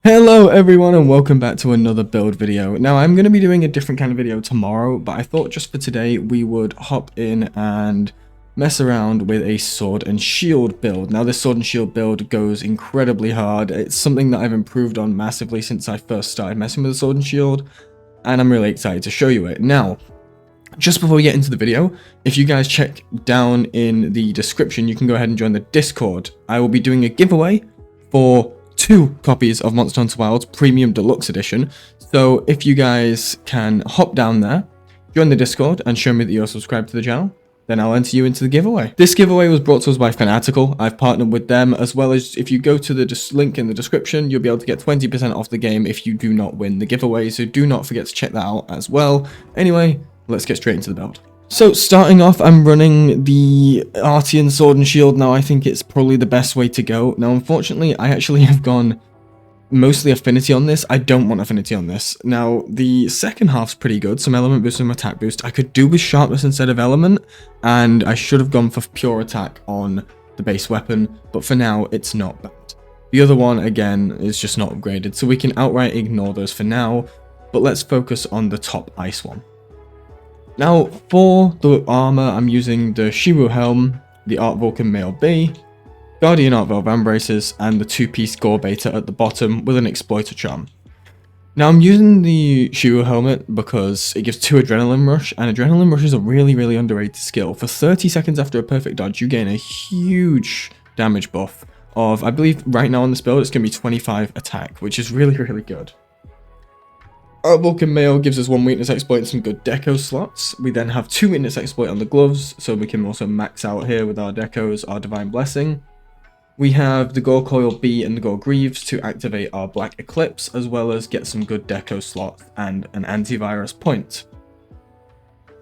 Hello everyone and welcome back to another build video. Now I'm going to be doing a different kind of video tomorrow, but I thought just for today we would hop in and mess around with a sword and shield build. Now this sword and shield build goes incredibly hard. It's something that I've improved on massively since I first started messing with the sword and shield, and I'm really excited to show you it. Now, just before we get into the video, if you guys check down in the description, you can go ahead and join the Discord. I will be doing a giveaway for 2 copies of Monster Hunter Wilds Premium Deluxe Edition. So if you guys can hop down there, join the Discord, and show me that you're subscribed to the channel, then I'll enter you into the giveaway. This giveaway was brought to us by Fanatical. I've partnered with them, as well as if you go to the link in the description, you'll be able to get 20% off the game if you do not win the giveaway. So do not forget to check that out as well. Anyway, let's get straight into the build. So starting off, I'm running the Artian Sword and Shield. Now I think it's probably the best way to go. Now unfortunately, I actually have gone mostly Affinity on this. I don't want Affinity on this. Now the second half's pretty good. Some Element Boost, some Attack Boost. I could do with Sharpness instead of Element, and I should have gone for Pure Attack on the base weapon, but for now it's not bad. The other one, again, is just not upgraded, so we can outright ignore those for now, but let's focus on the top Ice one. Now, for the armor, I'm using the Shiru Helm, the Art Vulcan Male B, Guardian Art Valve Embraces, and the 2-piece Gore Beta at the bottom with an Exploiter Charm. Now, I'm using the Shiru Helmet because it gives 2 Adrenaline Rush, and Adrenaline Rush is a really underrated skill. For 30 seconds after a perfect dodge, you gain a huge damage buff of, I believe right now on this build, it's going to be 25 attack, which is really good. Our Vulcan Male gives us 1 weakness exploit and some good deco slots. We then have 2 weakness exploit on the gloves, so we can also max out here with our decos, our Divine Blessing. We have the Gore Coil B and the Gore Greaves to activate our Black Eclipse, as well as get some good deco slots and an antivirus point.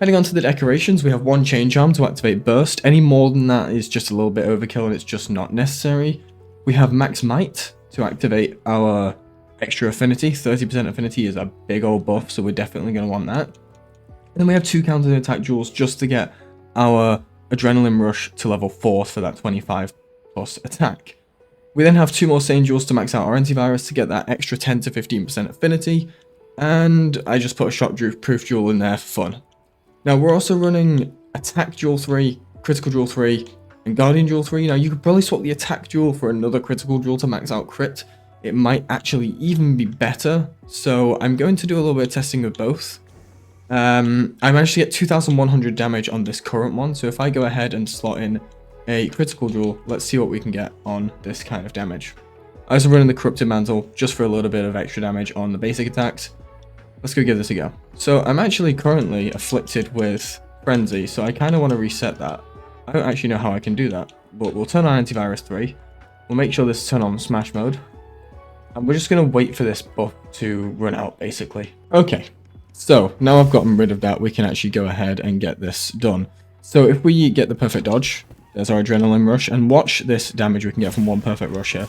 Heading on to the decorations, we have 1 Chain Charm to activate Burst. Any more than that is just a little bit overkill and it's just not necessary. We have Max Might to activate our extra affinity. 30% affinity is a big old buff, so we're definitely going to want that. And then we have 2 counter attack jewels just to get our Adrenaline Rush to level 4 for that 25 plus attack. We then have 2 more Sane jewels to max out our antivirus to get that extra 10 to 15% affinity, and I just put a shockproof jewel in there for fun. Now we're also running attack jewel 3, critical jewel 3, and guardian jewel 3. Now you could probably swap the attack jewel for another critical jewel to max out crit. It might actually even be better, so I'm going to do a little bit of testing with both. I managed to get 2,100 damage on this current one, so if I go ahead and slot in a critical jewel, let's see what we can get on this kind of damage. I also running the Corrupted Mantle just for a little bit of extra damage on the basic attacks. Let's go give this a go. So I'm actually currently afflicted with Frenzy, so I kind of want to reset that. I don't actually know how I can do that, but we'll turn on Antivirus 3. We'll make sure this is turned on Smash Mode. And we're just going to wait for this buff to run out, basically. Okay, so now I've gotten rid of that, we can actually go ahead and get this done. So if we get the perfect dodge, there's our Adrenaline Rush, and watch this damage we can get from 1 perfect rush here.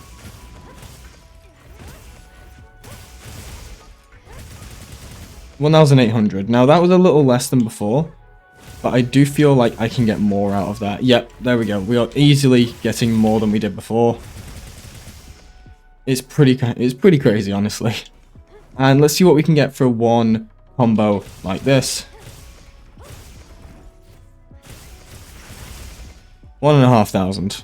$1,800. Now that was a little less than before, but I do feel like I can get more out of that. Yep, there we go. We are easily getting more than we did before. It's pretty crazy, honestly. And let's see what we can get for 1 combo like this. 1,500.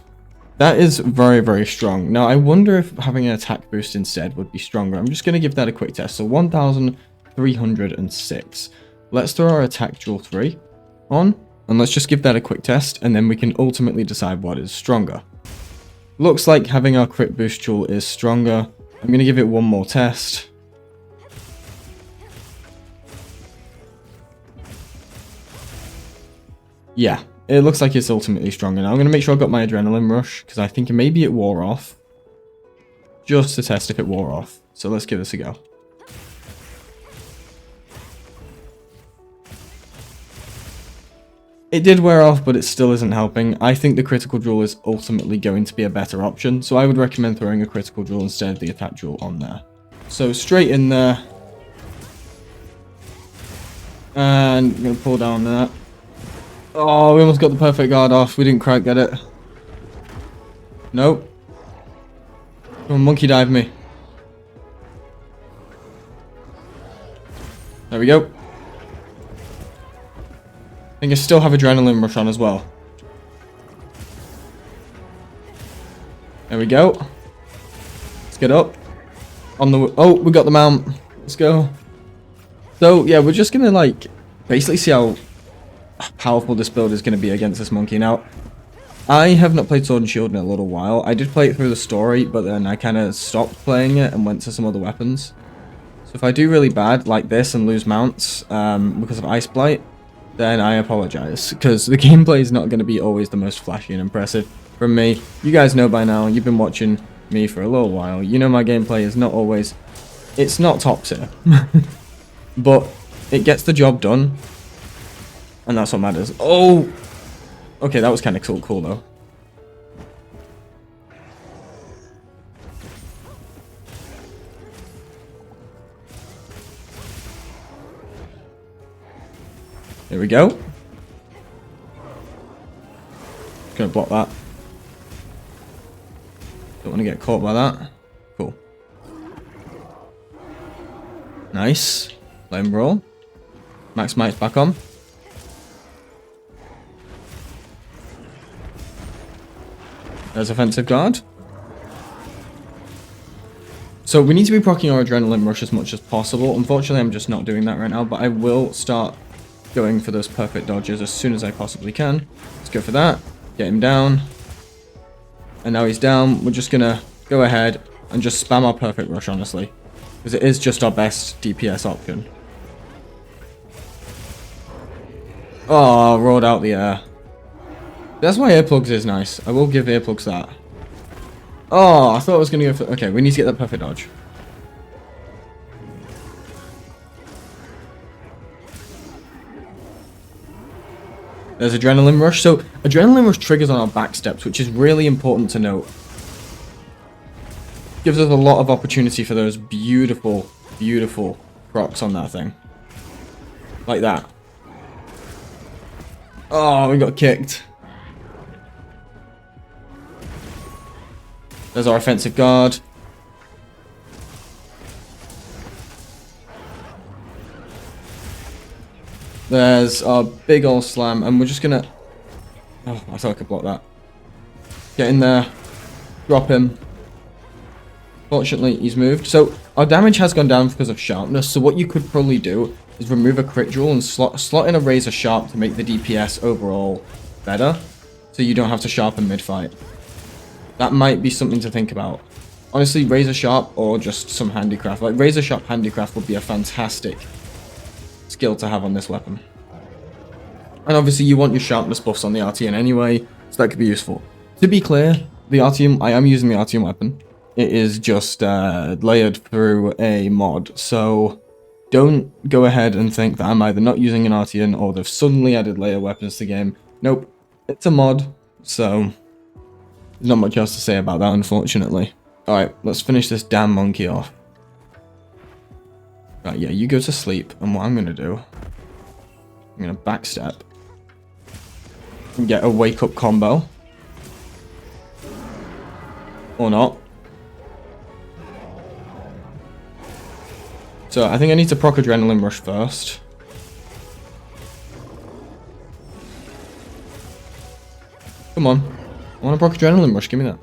That is very strong. Now I wonder if having an attack boost instead would be stronger. I'm just going to give that a quick test. So 1,306. Let's throw our attack jewel 3 on, and let's just give that a quick test, and then we can ultimately decide what is stronger. Looks like having our crit boost jewel is stronger. I'm going to give it 1 more test. Yeah, it looks like it's ultimately stronger. Now I'm going to make sure I've got my Adrenaline Rush, because I think maybe it wore off. Just to test if it wore off. So let's give this a go. It did wear off, but it still isn't helping. I think the critical jewel is ultimately going to be a better option, so I would recommend throwing a critical jewel instead of the attack jewel on there. So straight in there. And I'm going to pull down that. Oh, we almost got the perfect guard off. We didn't quite get it. Nope. Come on, monkey dive me. There we go. I think I still have adrenaline rush on as well. There we go. Let's get up. On the... Oh, we got the mount. Let's go. So, yeah, we're just gonna, like, basically see how powerful this build is gonna be against this monkey. Now, I have not played Sword and Shield in a little while. I did play it through the story, but then I kind of stopped playing it and went to some other weapons. So if I do really bad, like this, and lose mounts because of Ice Blight, then I apologize, because the gameplay is not going to be always the most flashy and impressive from me. You guys know by now, you've been watching me for a little while. You know my gameplay is not always... It's not top tier. But it gets the job done. And that's what matters. Oh! Okay, that was kind of cool though. There we go. Gonna block that. Don't want to get caught by that. Cool. Nice. Let him roll. Max Might's back on. There's offensive guard. So we need to be proccing our adrenaline rush as much as possible. Unfortunately, I'm just not doing that right now, but I will start going for those perfect dodges as soon as I possibly can. Let's go for that. Get him down. And now he's down. We're just gonna go ahead and just spam our perfect rush, honestly. Because it is just our best DPS option. Oh, rolled out the air. That's why earplugs is nice. I will give earplugs that. Oh, I thought I was gonna go for... Okay, we need to get that perfect dodge. There's Adrenaline Rush. So, Adrenaline Rush triggers on our back steps, which is really important to note. Gives us a lot of opportunity for those beautiful, beautiful procs on that thing. Like that. Oh, we got kicked. There's our offensive guard. There's our big old slam, and we're just gonna... Oh, I thought I could block that. Get in there. Drop him. Fortunately, he's moved. So, our damage has gone down because of sharpness, so what you could probably do is remove a crit jewel and slot in a razor sharp to make the DPS overall better, so you don't have to sharpen mid-fight. That might be something to think about. Honestly, razor sharp or just some handicraft. Like, razor sharp handicraft would be a fantastic skill to have on this weapon. And obviously you want your sharpness buffs on the RTN anyway, so that could be useful. To be clear, the RTN, I am using the RTN weapon. It is just layered through a mod, so don't go ahead and think that I'm either not using an RTN or they've suddenly added layer weapons to the game. Nope, it's a mod, so there's not much else to say about that, unfortunately. Alright, let's finish this damn monkey off. Right, yeah, you go to sleep, and what I'm going to do, I'm going to backstep and get a wake-up combo. Or not. So, I think I need to proc Adrenaline Rush first. Come on. I want to proc Adrenaline Rush, give me that.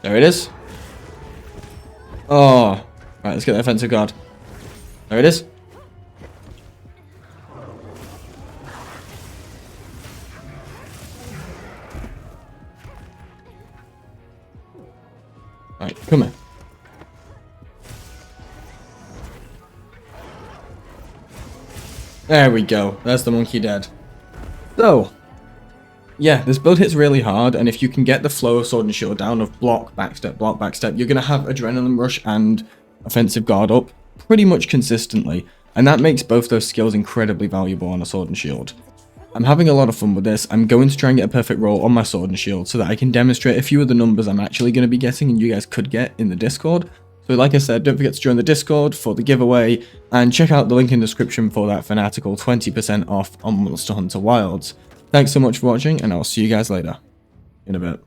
There it is. Oh. Right, let's get the offensive guard. There it is. Right, come here. There we go. There's the monkey dead. So, yeah, this build hits really hard, and if you can get the flow of Sword and Shield down of block, backstep, you're going to have Adrenaline Rush and Offensive Guard up pretty much consistently, and that makes both those skills incredibly valuable on a Sword and Shield. I'm having a lot of fun with this. I'm going to try and get a perfect roll on my Sword and Shield so that I can demonstrate a few of the numbers I'm actually going to be getting and you guys could get in the Discord. So like I said, don't forget to join the Discord for the giveaway, and check out the link in the description for that fanatical 20% off on Monster Hunter Wilds. Thanks so much for watching, and I'll see you guys later. In a bit.